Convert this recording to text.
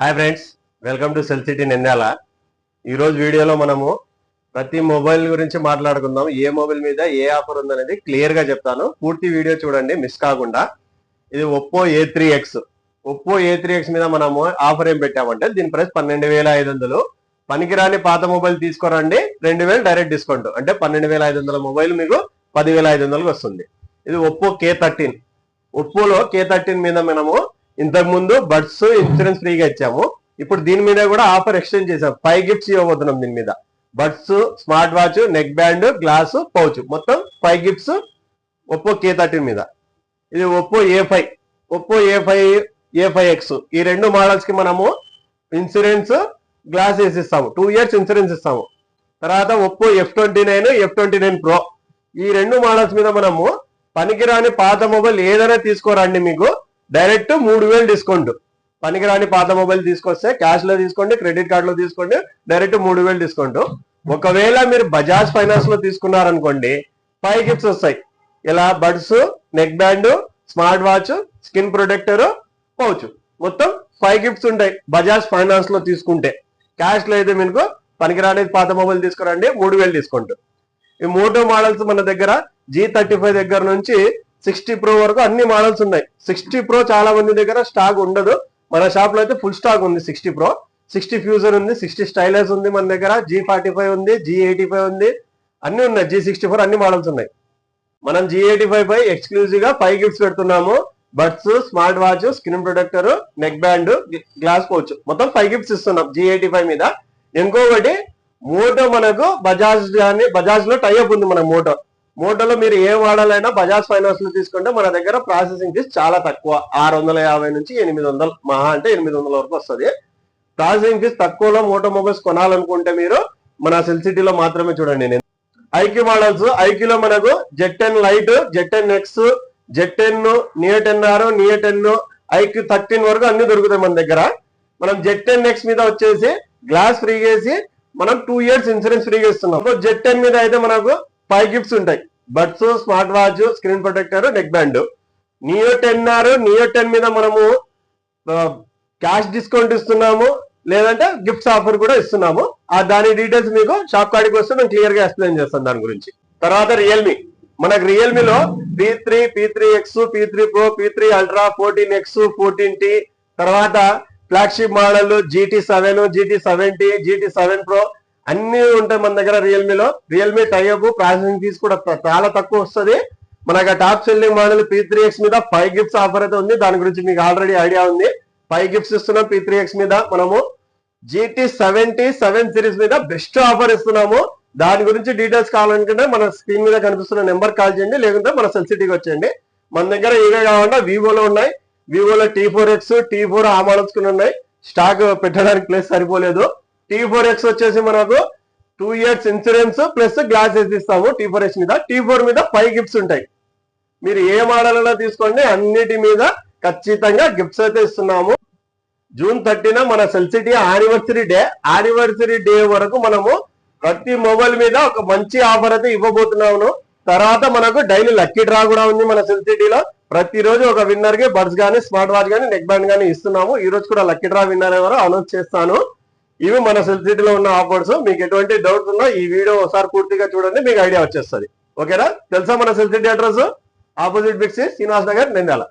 Hi friends, welcome to cell city Nandyal. ఈరోజు వీడియోలో మనము ప్రతి మొబైల్ గురించి మాట్లాడుకుందాం. ఏ మొబైల్ మీద ఏ ఆఫర్ ఉందనేది క్లియర్గా చెప్తాను. పూర్తి వీడియో చూడండి, మిస్ కాకుండా. ఇది ఒప్పో A3X. ఒప్పో A3X మీద మనము ఆఫర్ ఏం పెట్టామంటే దీని ప్రైస్ 12,500. పనికిరాని పాత మొబైల్ తీసుకోరండి, 2,000 డైరెక్ట్ డిస్కౌంట్. అంటే 12,500 మొబైల్ మీకు 10,500 వస్తుంది. ఇది ఒప్పో K13. ఒప్పోలో K13 మీద మనము ఇంతకు ముందు బడ్స్ ఇన్సూరెన్స్ ఫ్రీగా ఇచ్చాము. ఇప్పుడు దీని మీద కూడా ఆఫర్ ఎక్స్టెండ్ చేసాం. 5 గిఫ్ట్స్ ఇవ్వబోతున్నాం. దీని మీద buds, smart watch, neck band, glass, pouch, మొత్తం 5 గిఫ్ట్స్ ఒప్పో K13 మీద. ఇది ఒప్పో A5, ఒప్పో A5X. ఈ రెండు మోడల్స్ కి మనము ఇన్సూరెన్స్, గ్లాస్ వేసి ఇస్తాము. 2 years ఇన్సూరెన్స్ ఇస్తాము. తర్వాత ఒప్పో F29, F29 Pro. ఈ రెండు మోడల్స్ మీద మనము పనికిరాని పాత మొబైల్ ఏదైనా తీసుకోరండి, మీకు డైరెక్ట్ 3,000 డిస్కౌంట్. పనికిరాని పాత మొబైల్ తీసుకొస్తే క్యాష్ లో తీసుకోండి, క్రెడిట్ కార్డ్ లో తీసుకోండి, డైరెక్ట్ 3,000 డిస్కౌంట్. ఒకవేళ మీరు బజాజ్ ఫైనాన్స్ లో తీసుకున్నారనుకోండి, 5 గిఫ్ట్స్ వస్తాయి. ఇలా buds, neck band, smart watch, skin protector, pouch, మొత్తం 5 గిఫ్ట్స్ ఉంటాయి బజాజ్ ఫైనాన్స్ లో తీసుకుంటే. క్యాష్ లో అయితే మీకు పనికిరాని పాత మొబైల్ తీసుకురండి, 3,000 డిస్కౌంట్. ఈ మోటో మోడల్స్ మన దగ్గర G35 దగ్గర నుంచి 60 Pro వరకు అన్ని మోడల్స్ ఉన్నాయి. 60 Pro చాలా మంది దగ్గర స్టాక్ ఉండదు. మన షాప్ లో అయితే ఫుల్ స్టాక్ ఉంది. 60 Pro, 60 ఫ్యూజర్ ఉంది, 60 స్టైలస్ ఉంది మన దగ్గర, G45 ఉంది, G85 ఉంది, అన్ని ఉన్నాయి. G64 అన్ని మోడల్స్ ఉన్నాయి. మనం G85 పై ఎక్స్క్లూజివ్ గా 5 గిఫ్ట్స్ పెడుతున్నాము. Buds, smart watch, screen protector, neck band, glass pouch, మొత్తం 5 గిఫ్ట్స్ ఇస్తున్నాం G85 మీద. ఇంకొకటి మోటో, మనకు బజాజ్ లో టైఅప్ ఉంది. మన మోటోలో మీరు ఏ వాడాలైనా బజాజ్ ఫైనాన్స్ లో తీసుకుంటే మన దగ్గర ప్రాసెసింగ్ ఫీజ్ చాలా తక్కువ. 650 నుంచి 800, మహా అంటే 800 వరకు వస్తుంది. ప్రాసెసింగ్ ఫీజ్ తక్కువలో మోటో మొబైల్స్ కొనాలనుకుంటే మీరు మన సెల్ సిటీలో మాత్రమే చూడండి. నేను ఐక్యూ మోడల్స్, ఐక్యూలో మనకు Z10 light, Z10 X, Z10, Neo 10R, Neo 10, IQ 13 వరకు అన్ని దొరుకుతాయి మన దగ్గర. మనం Z10 X మీద వచ్చేసి గ్లాస్ ఫ్రీగా వేసి మనం 2 years ఇన్సూరెన్స్ ఫ్రీగా ఇస్తున్నాం. Z10 మీద అయితే మనకు 5 గిఫ్ట్స్ ఉంటాయి. Buds, smart watch, screen protector, neck band. Neo 10R, Neo 10 మీద మనము క్యాష్ డిస్కౌంట్ ఇస్తున్నాము, లేదంటే గిఫ్ట్స్ ఆఫర్ కూడా ఇస్తున్నాము. దాని డీటెయిల్స్ మీకు షాప్ కాడికి వస్తే నేను క్లియర్ గా ఎక్స్ప్లెయిన్ చేస్తాను దాని గురించి. తర్వాత రియల్మీ, మనకు రియల్మీలో P3, P3X, P3 Pro, P3 Ultra, 14X, 14T, తర్వాత flagship model GT7, GT70, GT7 Pro అన్ని ఉంటాయి మన దగ్గర రియల్మీలో. రియల్మీ టైఅప్, ప్రాసెసింగ్ ఫీజ్ కూడా చాలా తక్కువ వస్తుంది. మనకు టాప్ సెల్లింగ్ మోడల్ P3X మీద 5 గిఫ్ట్స్ ఆఫర్ అయితే ఉంది. దాని గురించి మీకు ఆల్రెడీ ఐడియా ఉంది. 5 గిఫ్ట్స్ ఇస్తున్నాం P3X మీద. మనము GT77 సిరీస్ మీద బెస్ట్ ఆఫర్ ఇస్తున్నాము. దాని గురించి డీటెయిల్స్ కావాలనుకుంటే మన స్క్రీన్ మీద కనిపిస్తున్న నెంబర్ కాల్ చేయండి, లేకుంటే మన సెల్ సిటీకి వచ్చేయండి. మన దగ్గర ఇవే కావాలంటే వివోలో ఉన్నాయి. వివోలో T4X, T4 ఆ మోడల్స్ కూడా ఉన్నాయి. స్టాక్ పెట్టడానికి ప్లేస్ సరిపోలేదు. T4X వచ్చేసి మనకు 2 years ఇన్సూరెన్స్ ప్లస్ గ్లాస్ వేసి ఇస్తాము T4X మీద. T4 మీద 5 గిఫ్ట్స్ ఉంటాయి. మీరు ఏ మోడల్ అయినా తీసుకోండి, అన్నిటి మీద ఖచ్చితంగా గిఫ్ట్స్ అయితే ఇస్తున్నాము. June 30 మన సెల్ సిటీ యానివర్సరీ డే వరకు మనము ప్రతి మొబైల్ మీద ఒక మంచి ఆఫర్ అయితే ఇవ్వబోతున్నాము. తర్వాత మనకు డైలీ లక్కీ డ్రా కూడా ఉంది మన సెల్ సిటీలో. ప్రతిరోజు ఒక విన్నర్ కి బడ్స్ గానీ, స్మార్ట్ వాచ్ గానీ, నెక్ బ్యాండ్ గానీ ఇస్తున్నాము. ఈ రోజు కూడా లక్కీ డ్రా విన్నర్ ఎవరో అనౌన్స్ చేస్తాను. ఇవి మన సెల్ సిటీలో ఉన్న ఆఫర్స్. మీకు ఎటువంటి డౌట్స్ ఉన్నా ఈ వీడియో ఒకసారి పూర్తిగా చూడండి, మీకు ఐడియా వచ్చేస్తుంది. ఓకేనా? తెలుసా మన cell city address? Opposite big C, Srinivas Nagar, Nandyal.